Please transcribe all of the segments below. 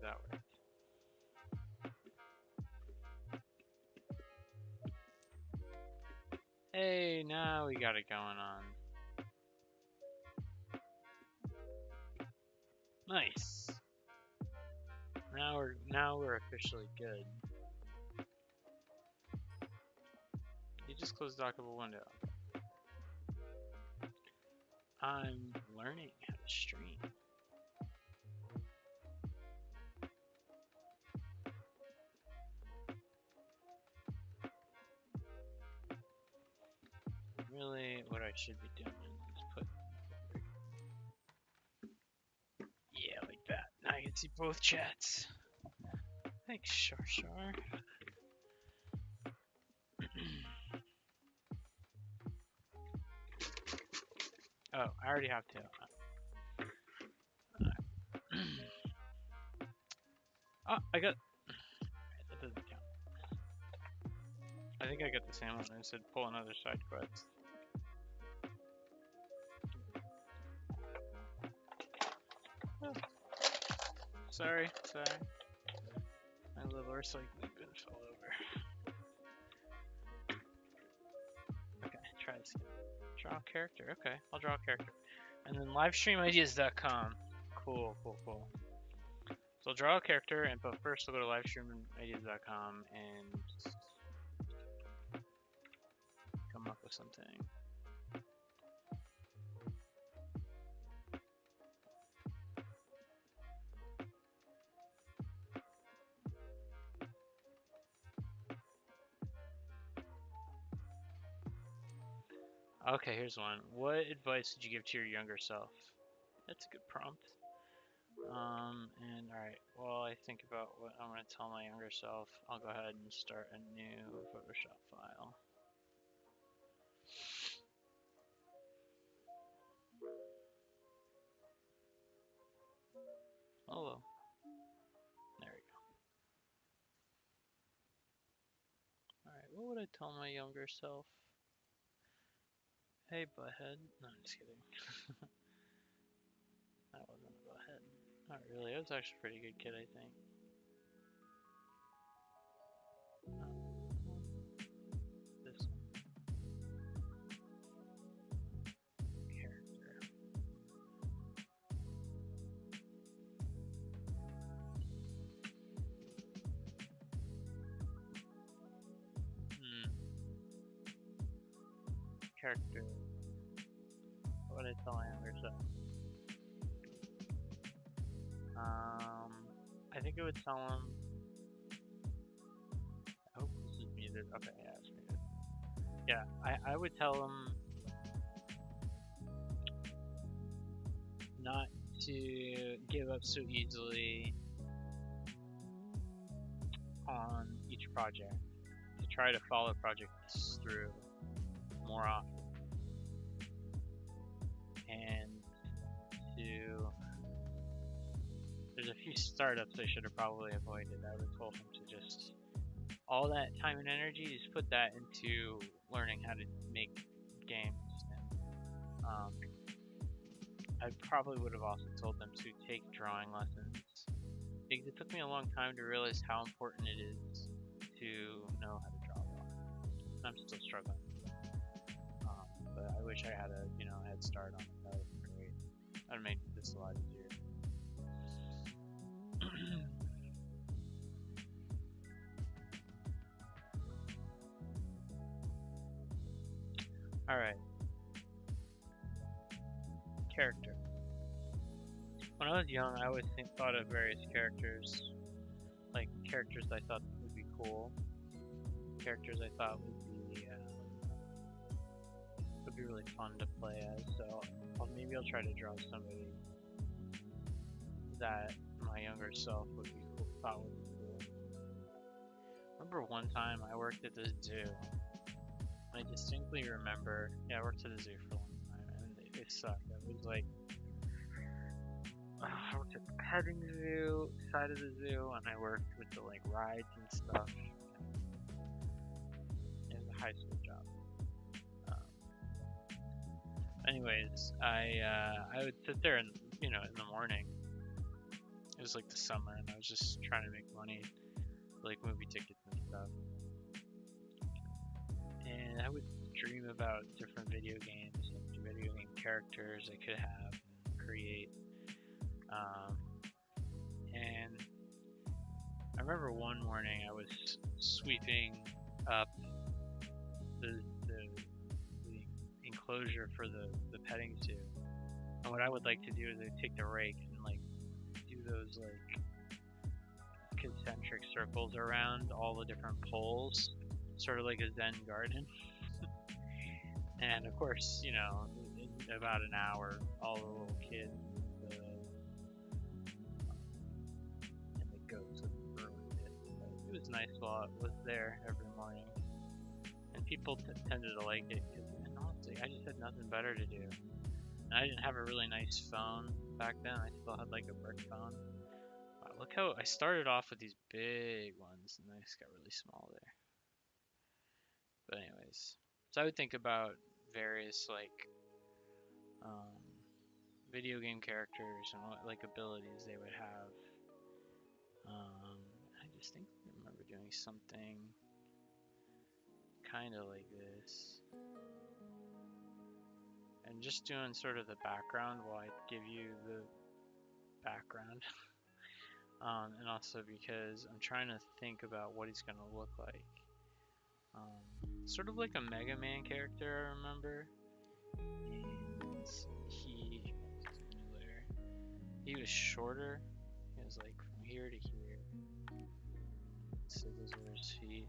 that work? Hey, now we got it going on. Nice. Now we're officially good. You just closed the dockable window. I'm learning how to stream. Really, what I should be doing is put, yeah, like that. Now you can see both chats. Thanks, Shar. Oh, I already have to. Oh, I got. That doesn't count. I think I got the same one. I said pull another side quest. Oh. Sorry. My little recycling bin fell over. Okay, try this again. Draw a character. Okay, I'll draw a character. And then livestreamideas.com. Cool. So I'll draw a character, but first I'll go to livestreamideas.com and come up with something. Okay, here's one. What advice would you give to your younger self? That's a good prompt. And alright, while I think about what I'm going to tell my younger self, I'll go ahead and start a new Photoshop file. Hello. There we go. Alright, what would I tell my younger self? Hey, butthead. No, I'm just kidding. That wasn't a butthead. Not really. I was actually a pretty good kid, I think. This character. Character. What would I tell my younger self? I think I would tell him. I hope this is muted. Okay, yeah, it's muted. Yeah, I would tell him not to give up so easily on each project, to try to follow projects through more often, and there's a few startups I should have probably avoided. I would have told him to just, all that time and energy, just put that into learning how to make games. And I probably would have also told them to take drawing lessons, because it took me a long time to realize how important it is to know how to draw well. I'm still struggling, but I wish I had a head start on it. That would be great. That would make this a lot easier. Alright. Character. When I was young, I always thought of various characters, like characters I thought would be cool, characters I thought would be really fun to play as. So maybe I'll try to draw somebody that my younger self would be cool, thought would be cool. Remember one time I worked at the zoo. I distinctly remember, I worked at the zoo for a long time, and it sucked. It was like, I worked at the petting zoo, side of the zoo, and I worked with the rides and stuff. It was a high school job. Anyways, I would sit there and in the morning. was like the summer, and I was just trying to make money, like movie tickets and stuff. And I would dream about different video games and video game characters I could have and create. And I remember one morning I was sweeping up the enclosure for the petting zoo. And what I would like to do is I'd take the rake and like do those like concentric circles around all the different poles, sort of like a Zen garden. And of course, you know, in about an hour, all the little kids and the goats would ruin it. But it was nice while I was there every morning, and people tended to like it because, honestly, I just had nothing better to do. And I didn't have a really nice phone back then. I still had like a brick phone. Wow, look how I started off with these big ones, and they just got really small there. But anyways, so I would think about various like video game characters and what like abilities they would have. I just think I remember doing something kind of like this, and just doing sort of the background while I give you the background. And also because I'm trying to think about what he's gonna look like. Sort of like a Mega Man character, I remember. And he was shorter. He was like from here to here. So those were his feet.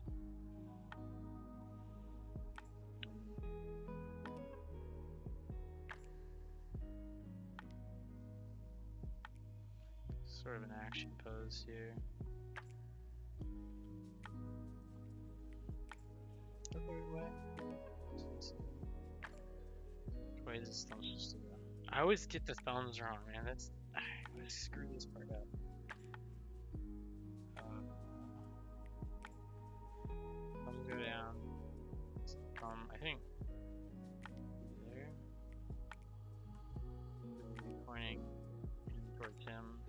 Sort of an action pose here. Wait, is this thumb supposed to go? I always get the thumbs wrong, man. I always screw this part up. Thumbs go down. I think there. Pointing towards him.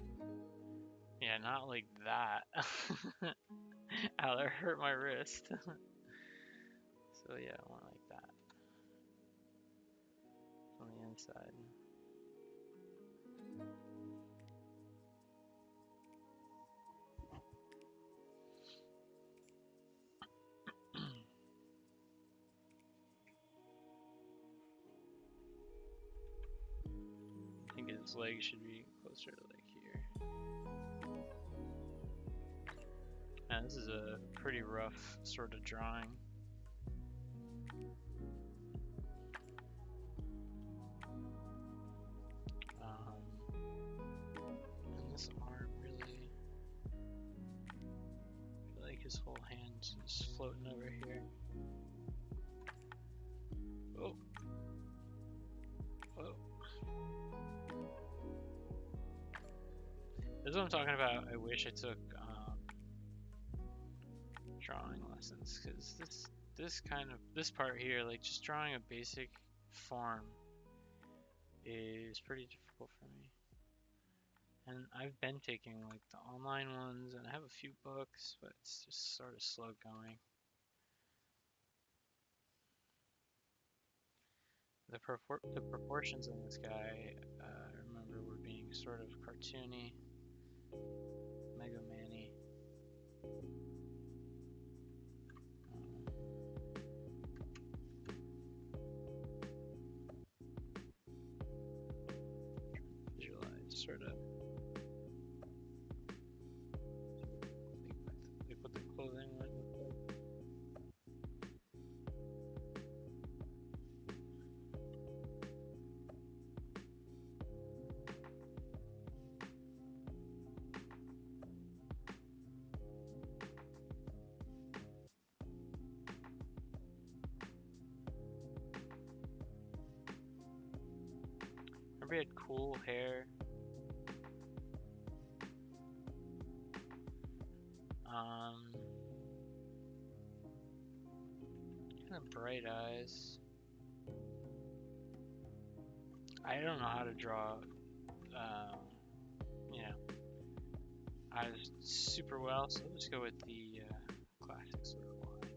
Yeah, not like that. Ow, that hurt my wrist. So yeah, I want like that. On the inside. I think his legs should be closer to like here. Man, this is a pretty rough sort of drawing. And this arm really, I feel like his whole hand is floating over here. Oh. Oh. This is what I'm talking about. I wish I took drawing lessons, because this part here, like just drawing a basic form is pretty difficult for me. And I've been taking like the online ones, and I have a few books, but it's just sort of slow going. The proportions in this guy, I remember, were being sort of cartoony, Mega Man-y. Visualize, sort of. Like what the clothing would look like. Remember he had cool hair. Kind of bright eyes. I don't know how to draw, you know, eyes super well, so let's go with the classic sort of line.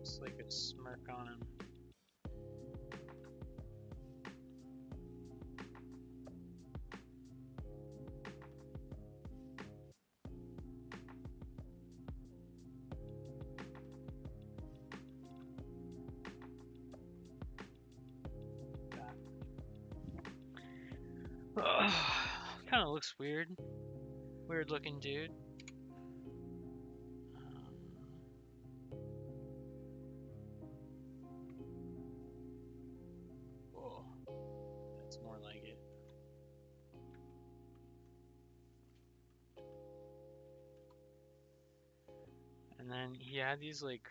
It's like a smirk on him. Kind of looks weird. Weird looking dude. Whoa, that's more like it. And then he had these like,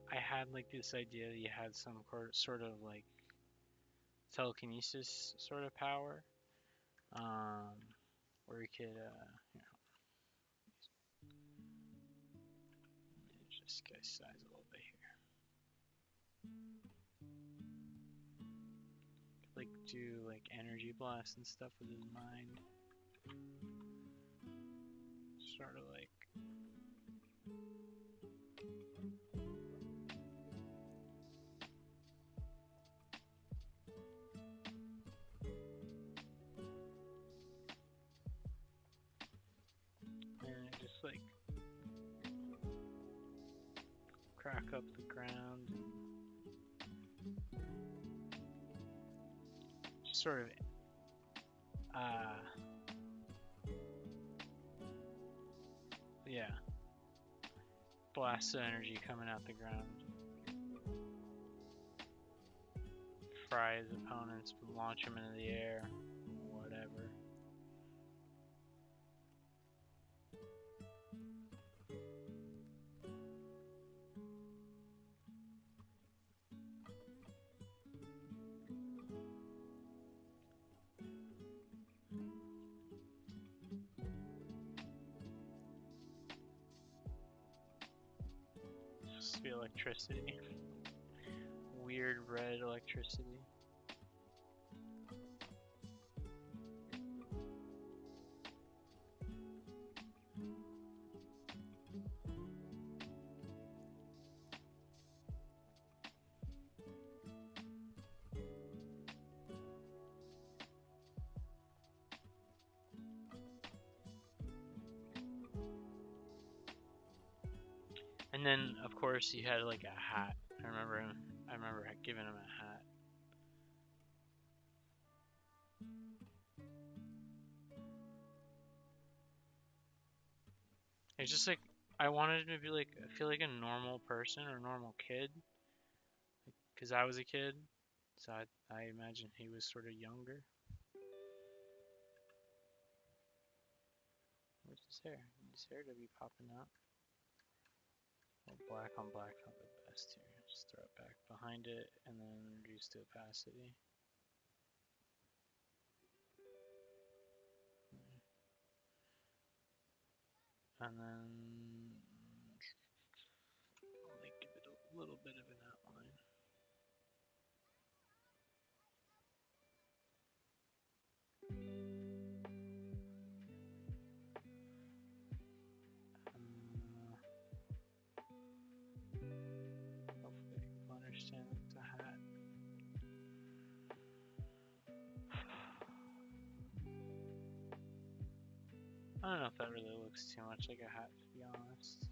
I had like this idea that he had some sort of like telekinesis sort of power, where he could, just guy's size a little bit here. Like do like energy blast and stuff with his mind. Sort of like. And just like crack up the ground. Just sort of yeah. Blast of energy coming out the ground. Fry his opponents, launch them into the air, whatever. Just the electricity. Weird red electricity. And then, of course, he had like a hat. I remember giving him a hat. It's just like I wanted him to be like, I feel like a normal person or a normal kid, because I was a kid, so I imagine he was sort of younger. Where's his hair? His hair to be popping out. Well, black on black, not the best here. Just throw it back behind it and then reduce the opacity. And then like give it a little bit of an outline. Hopefully people understand it's a hat. I don't know if that really looks too much like a hat, to be honest.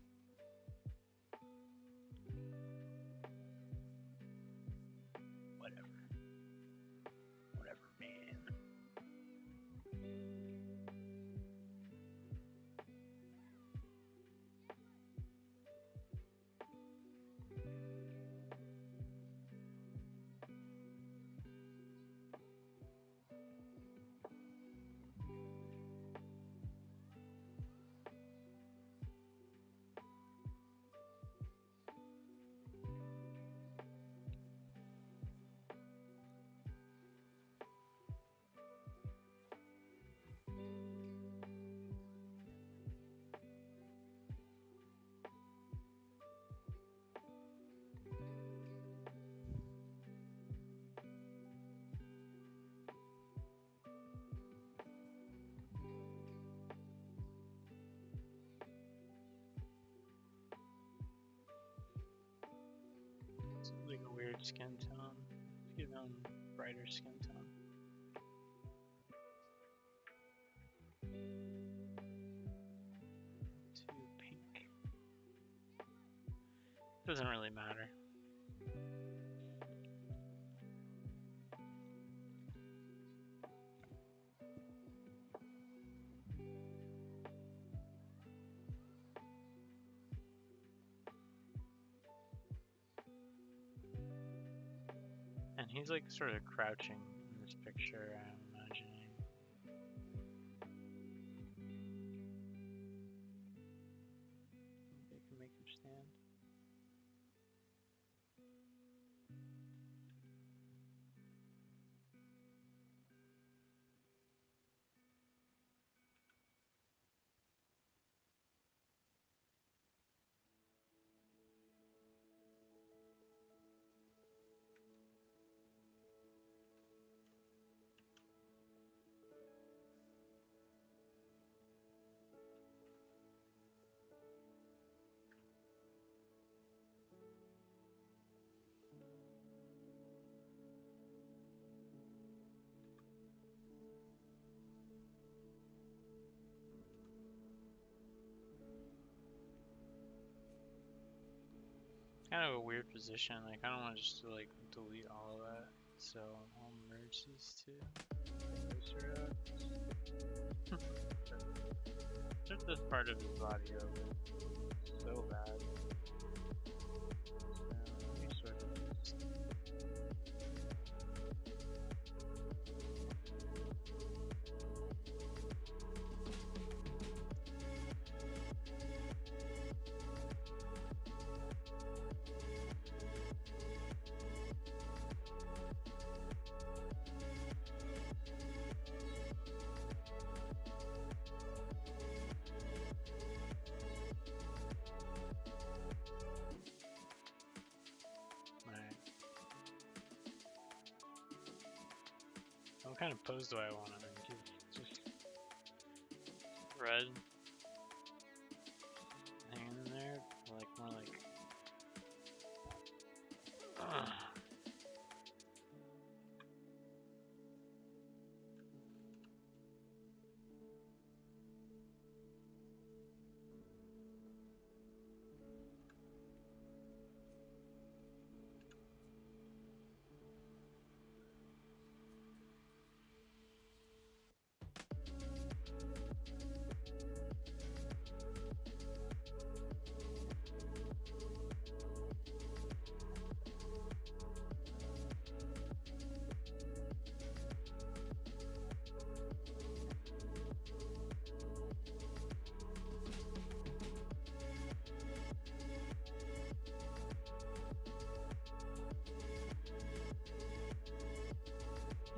Whatever. Whatever, man. weird skin tone. Let's give him brighter skin tone. Too pink. Doesn't really matter. And he's like sort of crouching in this picture, I'm imagining. They can make him stand. Kind of a weird position. Like I don't want to just like delete all of that. So I'll merge these two. Just this part of his body over. So bad. So let me sort of what kind of pose do I want him in? Just red hanging in there, like more like.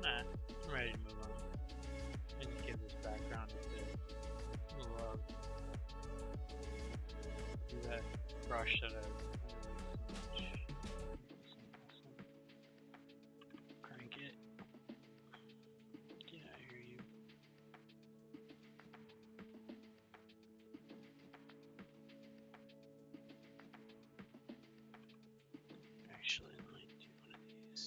Nah, I'm ready to move on. And give this background a bit of love. Do that brush that I really so much. Crank it. Get out of here, you. Actually, I might do one of these.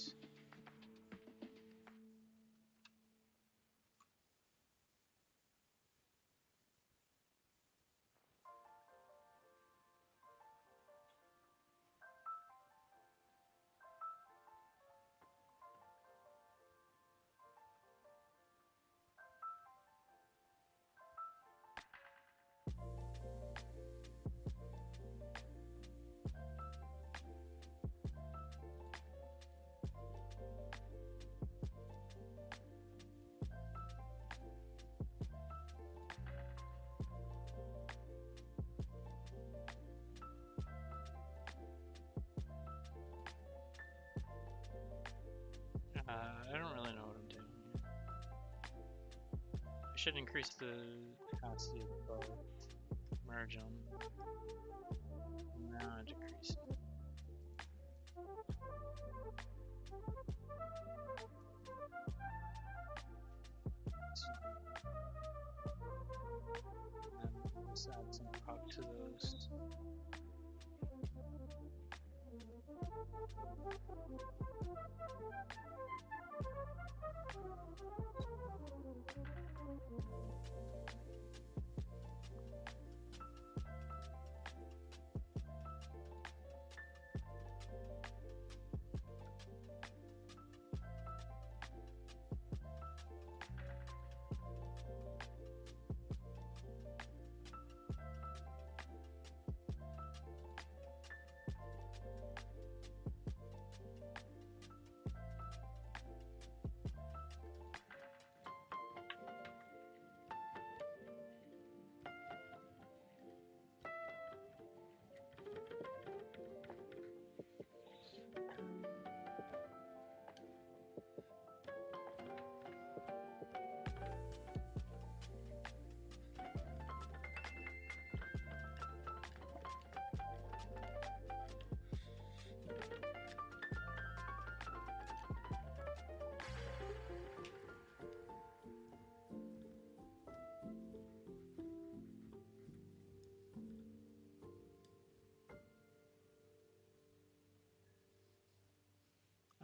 I don't really know what I'm doing here. I should increase the capacity of both. Merge them. Now decrease it. And let's add some pop to those.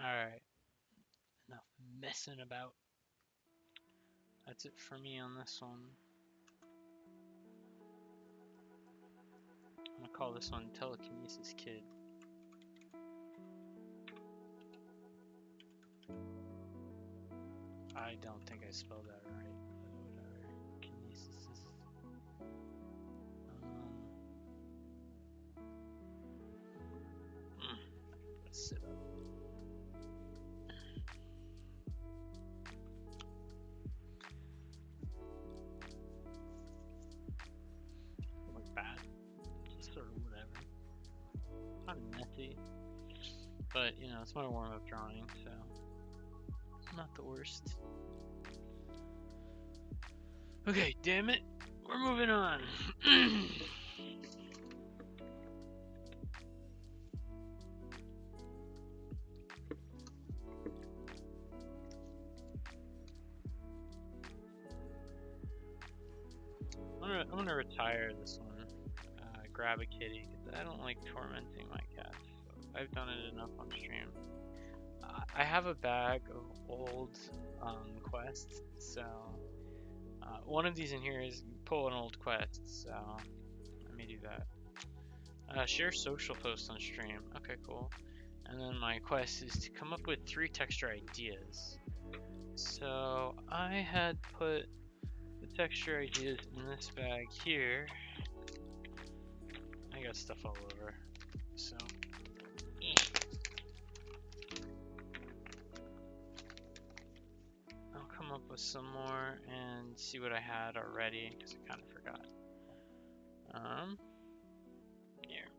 Alright, enough messing about. That's it for me on this one. I'm gonna call this one Telekinesis Kid. I don't think I spelled that right, but whatever. Kinesis is... let's sit up. Like bad. Just sort of whatever. Kind of messy. But, you know, it's my warm-up drawing, so... not the worst. Okay, damn it. We're moving on. I'm gonna retire this one. Grab a kitty. I don't like tormenting my cats. So I've done it enough on stream. I have a bag of old quests, so one of these in here is pull an old quest, so let me do that. Share social posts on stream. Okay, cool. And then my quest is to come up with 3 texture ideas. So I had put the texture ideas in this bag here. I got stuff all over, so I'll come up with some more and see what I had already because I kind of forgot. Here,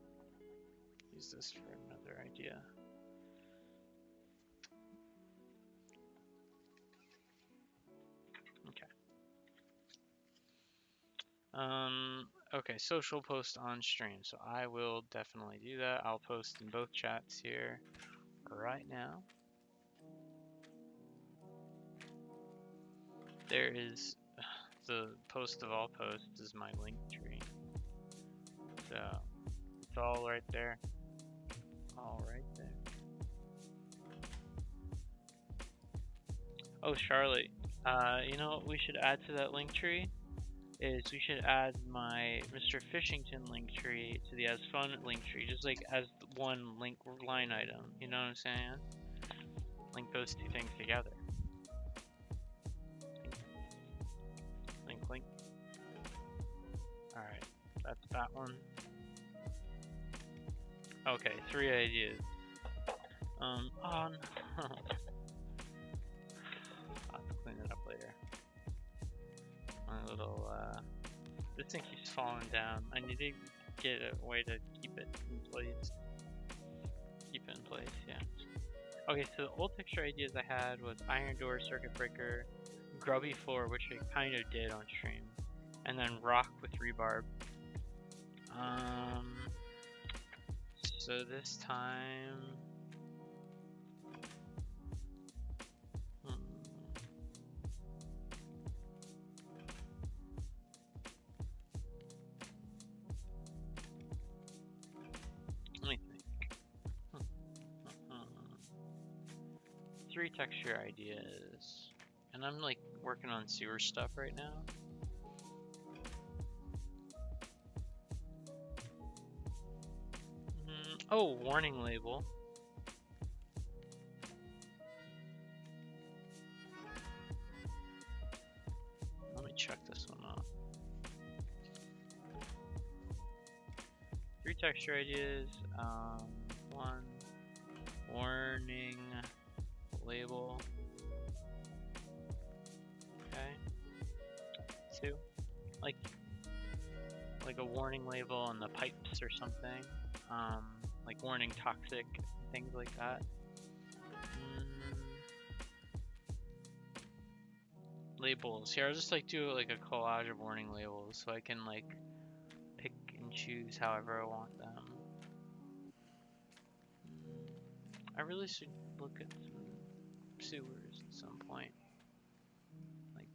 use this for another idea. Okay, social post on stream. So I will definitely do that. I'll post in both chats here right now. There is the post of all posts is my link tree. So it's all right there. All right there. Oh, Charlotte, you know what we should add to that link tree? Is we should add my Mr. Fishington link tree to the AsFun link tree, just like as one link line item. You know what I'm saying? Link those 2 things together. Link, link. All right, that's that one. Okay, 3 ideas. Oh no. I'll have to clean it up later. My little, this thing keeps falling down. I need to get a way to keep it in place. Keep it in place, yeah. Okay, so the old texture ideas I had was iron door, circuit breaker, grubby floor, which I kind of did on stream, and then rock with rebarb. So this time, let me think. 3 texture ideas. And I'm like working on sewer stuff right now. Oh, warning label. Let me check this one off. 3 texture ideas. 1 warning label. Okay. 2, like a warning label on the pipes or something. Like warning toxic, things like that. Labels. Here, I'll just like do like a collage of warning labels so I can like pick and choose however I want them. I really should look at some sewers at some point. Like,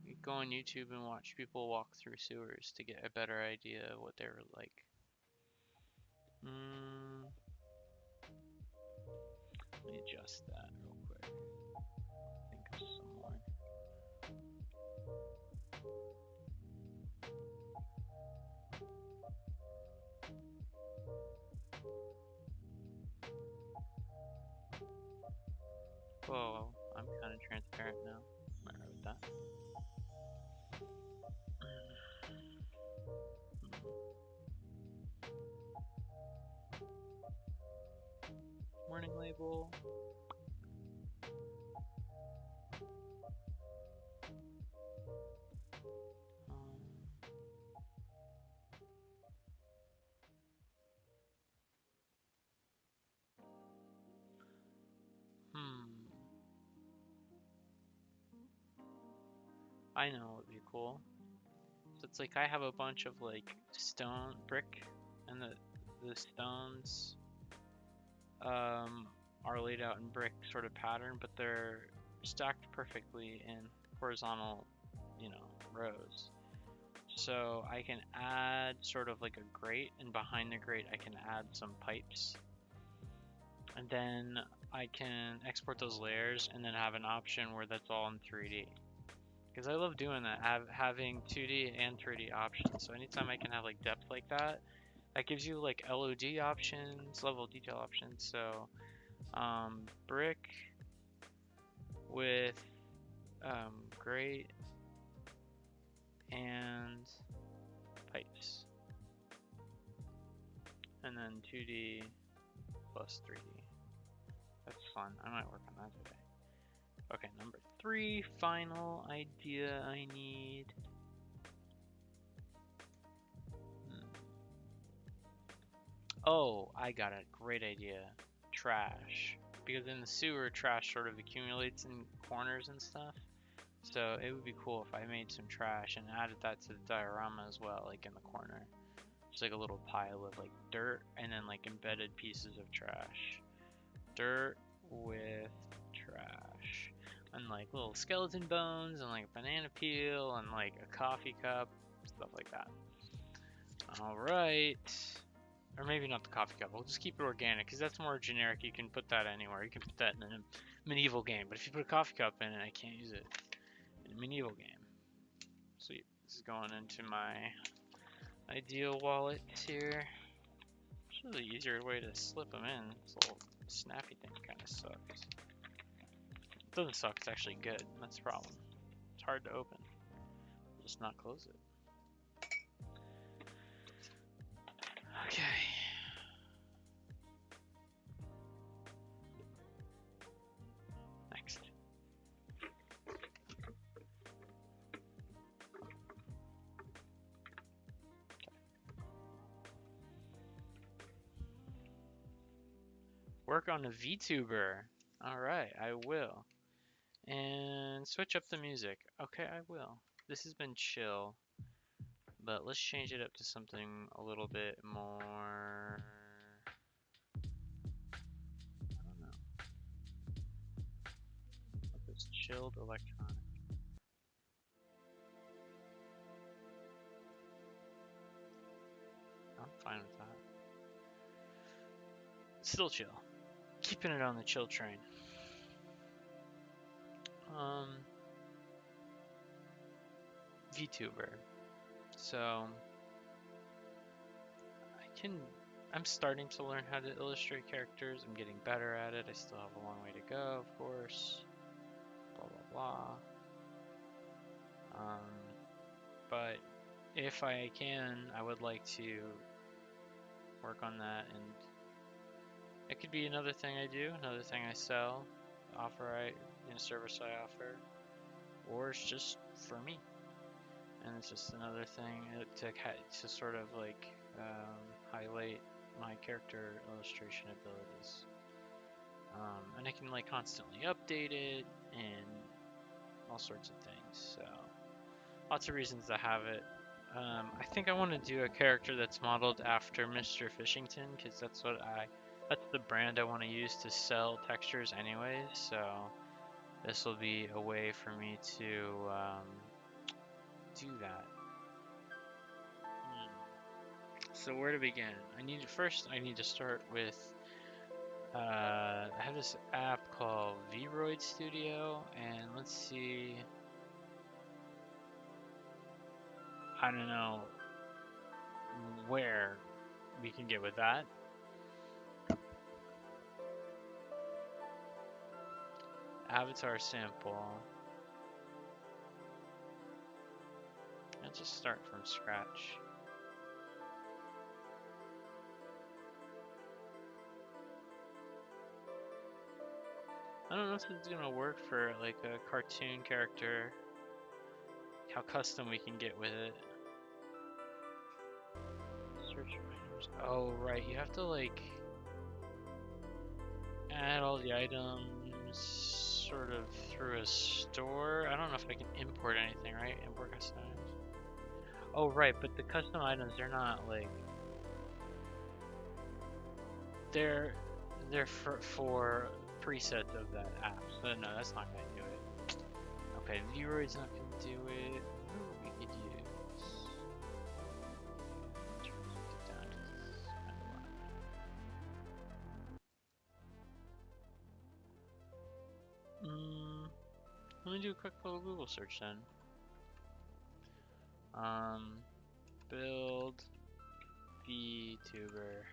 you go on YouTube and watch people walk through sewers to get a better idea of what they're like. Let me adjust that real quick. Think of some more. Whoa, I'm kind of transparent now. I'm alright with that. Warning label. I know what would be cool. So it's like I have a bunch of like stone brick, and the stones are laid out in brick sort of pattern, but they're stacked perfectly in horizontal, rows. So I can add sort of like a grate, and behind the grate I can add some pipes. And then I can export those layers and then have an option where that's all in 3D. Because I love doing that, having 2D and 3D options. So anytime I can have like depth like that, that gives you like LOD options, level detail options. So brick with grate and pipes. And then 2D plus 3D. That's fun. I might work on that today. Okay, number 3, final idea I need. Oh, I got a great idea. Trash. Because in the sewer, trash sort of accumulates in corners and stuff. So it would be cool if I made some trash and added that to the diorama as well, like in the corner. Just like a little pile of like dirt and then like embedded pieces of trash. Dirt with trash. And like little skeleton bones and like a banana peel and like a coffee cup, stuff like that. Alright. Or maybe not the coffee cup, we'll just keep it organic because that's more generic. You can put that anywhere. You can put that in a medieval game, but if you put a coffee cup in it, I can't use it in a medieval game. Sweet. This is going into my ideal wallet here. It's a really easier way to slip them in. This little snappy thing kind of sucks. It doesn't suck, it's actually good. That's the problem. It's hard to open. Just not close it. Okay. Next. Work on a VTuber. Alright, I will. And switch up the music. Okay, I will. This has been chill. But let's change it up to something a little bit more... I don't know. Like this chilled electronic. I'm fine with that. Still chill. Keeping it on the chill train. VTuber. So I'm starting to learn how to illustrate characters. I'm getting better at it. I still have a long way to go, of course. Blah blah blah. But if I can, I would like to work on that, and it could be another thing I do, another thing I sell, service I offer, or it's just for me, and it's just another thing to sort of like highlight my character illustration abilities, and I can like constantly update it and all sorts of things. So lots of reasons to have it. I think I want to do a character that's modeled after Mr. Fishington, because that's the brand I want to use to sell textures anyways, so this will be a way for me to do that. So where to begin? I need to start with, I have this app called Vroid Studio, and let's see, I don't know where we can get with that. Avatar sample. Let's just start from scratch. I don't know if this is gonna work for like a cartoon character, how custom we can get with it. Search items. Oh right, you have to like add all the items sort of through a store. I don't know if I can import anything, right? Import custom items. Oh right, but the custom items, they're not like, they're for presets of that app. So no, that's not gonna do it. Okay, Vroid's not gonna do it. Ooh, we could use. Let me do a quick little Google search then. Build VTuber.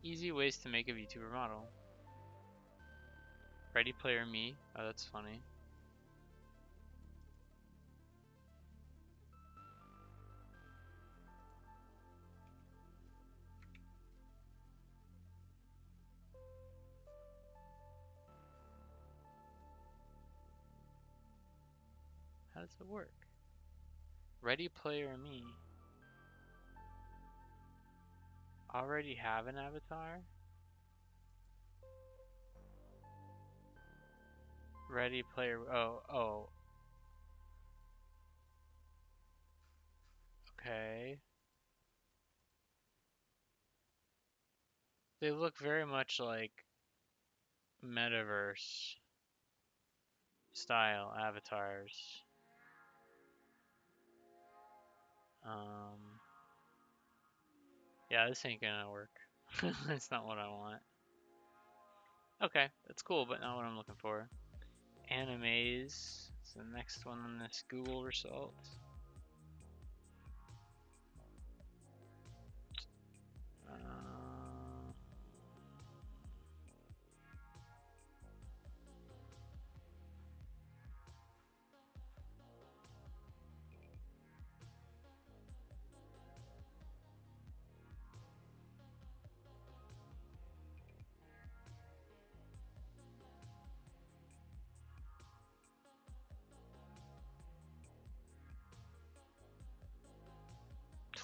Easy ways to make a VTuber model. Ready Player Me. Oh, that's funny. How does it work? Ready Player Me. Already have an avatar? Ready Player. Oh. Okay. They look very much like metaverse style avatars. Yeah, this ain't gonna work. That's not what I want. Okay, that's cool, but not what I'm looking for. Animes. It's the next one on this Google result.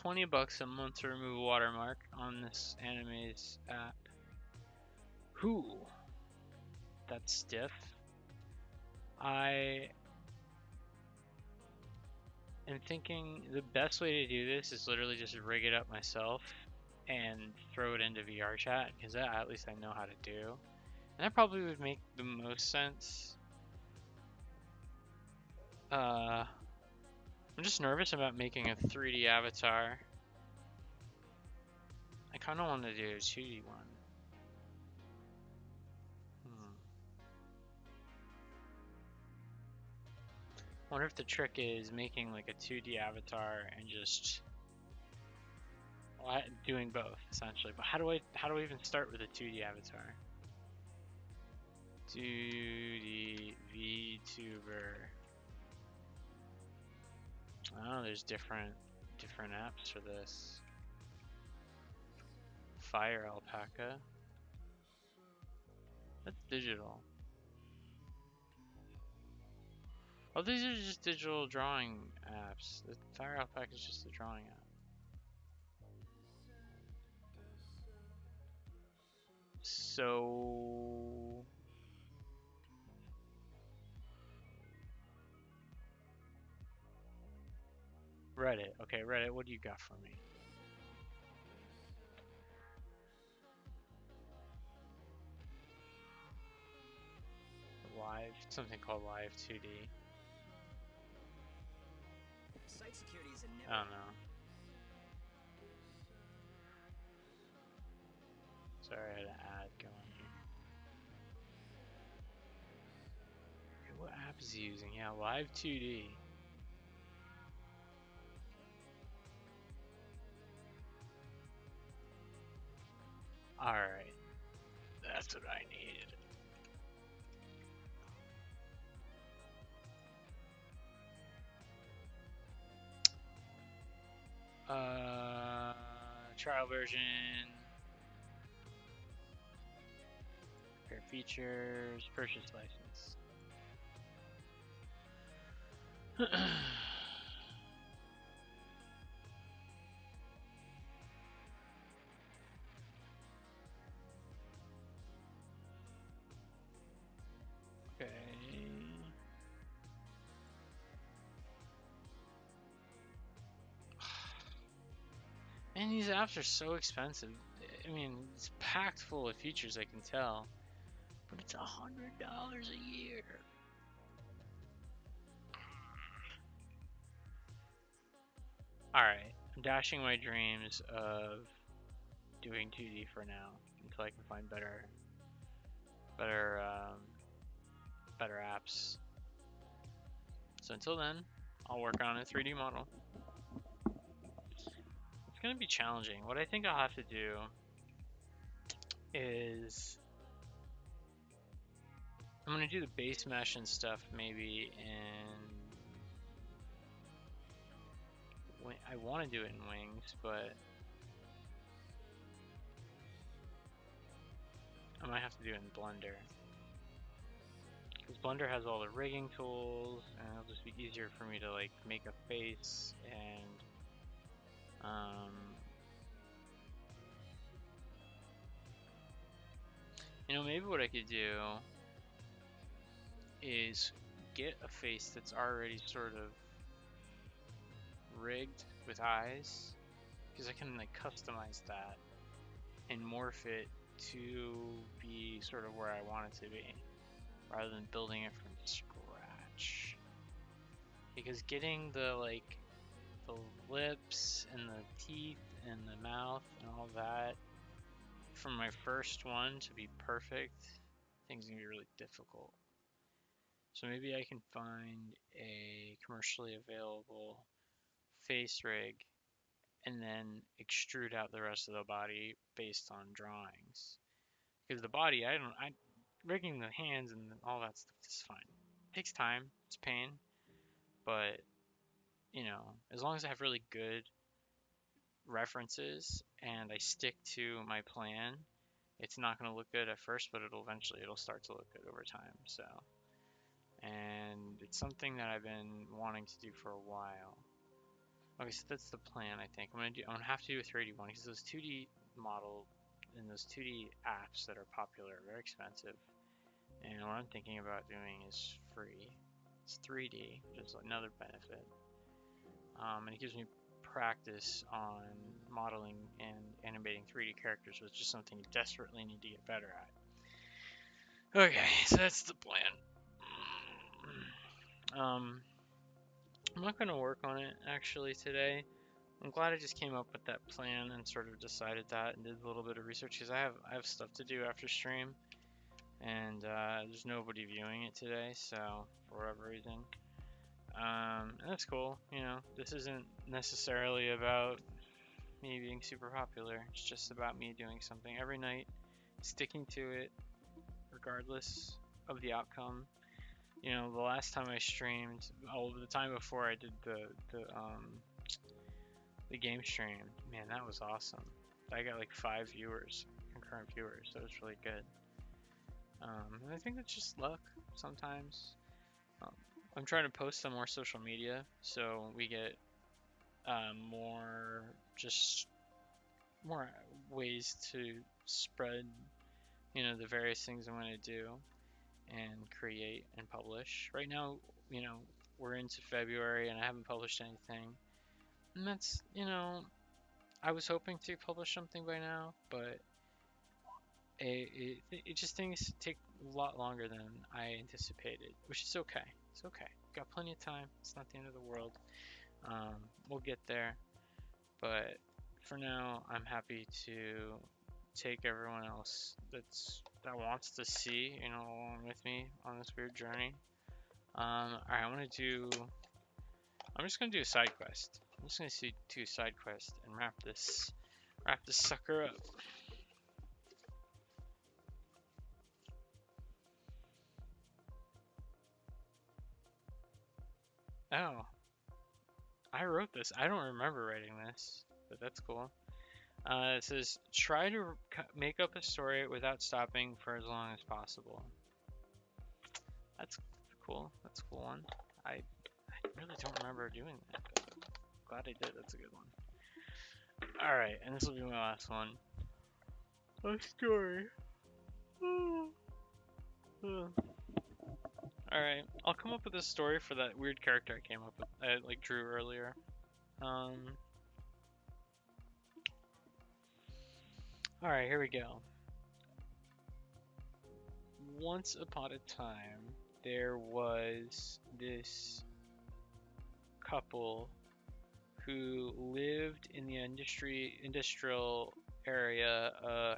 $20 a month to remove a watermark on this Animes app. Whew. That's stiff. I am thinking the best way to do this is literally just rig it up myself and throw it into VR chat, because that at least I know how to do. And that probably would make the most sense. I'm just nervous about making a 3D avatar. I kind of want to do a 2D one. Wonder if the trick is making like a 2D avatar and just doing both essentially. But how do I even start with a 2D avatar? 2D VTuber. Oh, there's different apps for this. Fire alpaca. That's digital. Oh, these are just digital drawing apps. The Fire alpaca is just a drawing app. So Reddit. Okay, Reddit, what do you got for me? Live, something called Live 2D. Site security is a never. I don't know. Sorry, I had an ad going here. Okay, what app is he using? Yeah, Live 2D. Alright. That's what I needed. Trial version. Compare features. Purchase license. Okay. And these apps are so expensive. I mean, it's packed full of features, I can tell. But it's $100 a year. Alright, I'm dashing my dreams of doing 2D for now until I can find better apps. So until then, I'll work on a 3D model. It's gonna be challenging. What I think I'll have to do is I'm gonna do the base mesh and stuff maybe I want to do it in Wings, but I might have to do it in Blender. Because Blender has all the rigging tools, and it'll just be easier for me to like make a face and you know, maybe what I could do is get a face that's already sort of rigged with eyes, because I can like customize that and morph it to be sort of where I want it to be, rather than building it from scratch. Because getting the lips and the teeth and the mouth and all that from my first one to be perfect, I think is gonna be really difficult. So maybe I can find a commercially available face rig and then extrude out the rest of the body based on drawings. Because the body, rigging the hands and all that stuff is fine. It takes time, it's pain, but you know, as long as I have really good references and I stick to my plan, it's not going to look good at first, but it'll start to look good over time. So, and it's something that I've been wanting to do for a while. Okay, so that's the plan. I think I'm gonna have to do a 3D one because those 2D model and those 2D apps that are popular are very expensive. And what I'm thinking about doing is free. It's 3D, which is another benefit. And it gives me practice on modeling and animating 3D characters, which is something you desperately need to get better at. Okay, so that's the plan. I'm not going to work on it actually today. I'm glad I just came up with that plan and sort of decided that and did a little bit of research because I have stuff to do after stream, and there's nobody viewing it today, so for whatever reason. And that's cool. You know, this isn't necessarily about me being super popular. It's just about me doing something every night, sticking to it, regardless of the outcome. You know, the last time I streamed, the time before I did the game stream, man, that was awesome. I got like 5 viewers, concurrent viewers, so it was really good. And I think it's just luck sometimes. Um, I'm trying to post on more social media so we get more just more ways to spread, you know, the various things I'm going to do and create and publish. Right now, you know, we're into February and I haven't published anything. And that's, you know, I was hoping to publish something by now, but it just things take a lot longer than I anticipated, which is okay. It's okay. Got plenty of time. It's not the end of the world. We'll get there. But for now, I'm happy to take everyone else that wants to see, you know, along with me on this weird journey. Alright, I'm just gonna do a side quest. I'm just gonna do a side quest and wrap this sucker up. Oh, I wrote this. I don't remember writing this, but that's cool. It says try to make up a story without stopping for as long as possible. That's cool. That's a cool one. I really don't remember doing that, but glad I did. That's a good one. Alright, and this will be my last one. A story. Alright, I'll come up with a story for that weird character I came up with, I like drew earlier. Alright, here we go. Once upon a time, there was this couple who lived in the industrial area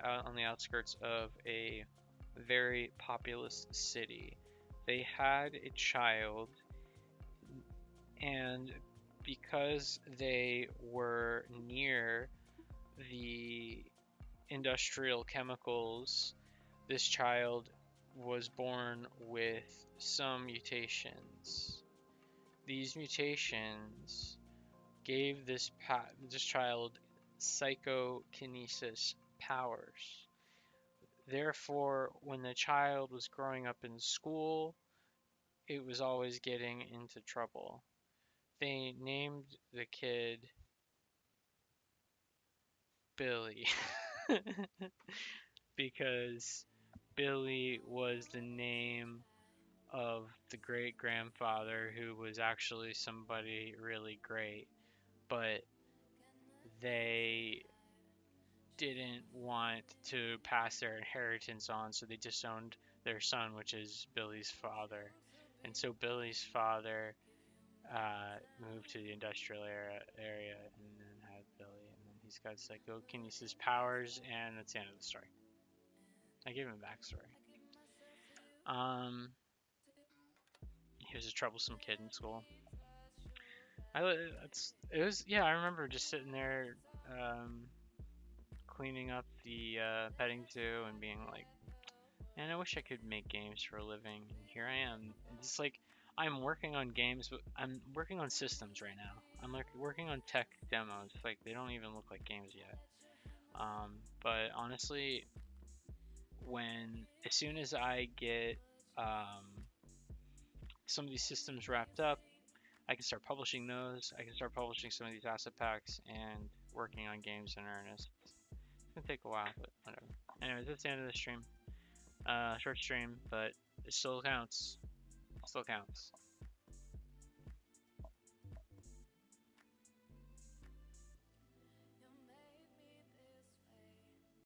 out on the outskirts of a very populous city. They had a child, and because they were near the industrial chemicals, this child was born with some mutations. These mutations gave this child psychokinesis powers. Therefore, when the child was growing up in school, it was always getting into trouble. They named the kid Billy because Billy was the name of the great grandfather who was actually somebody really great, but they didn't want to pass their inheritance on, so they disowned their son, which is Billy's father. And so Billy's father moved to the industrial area and then had Billy, and then he's got psychokinesis powers, and that's the end of the story. I gave him a backstory. He was a troublesome kid in school. I remember just sitting there cleaning up the petting zoo and being like, man, I wish I could make games for a living. And here I am. It's like I'm working on games, but I'm working on systems right now. I'm like working on tech demos. Like they don't even look like games yet. But honestly, as soon as I get some of these systems wrapped up, I can start publishing those. I can start publishing some of these asset packs and working on games in earnest. It's gonna take a while, but whatever. Anyways, that's the end of the stream. Short stream, but it still counts. Still counts.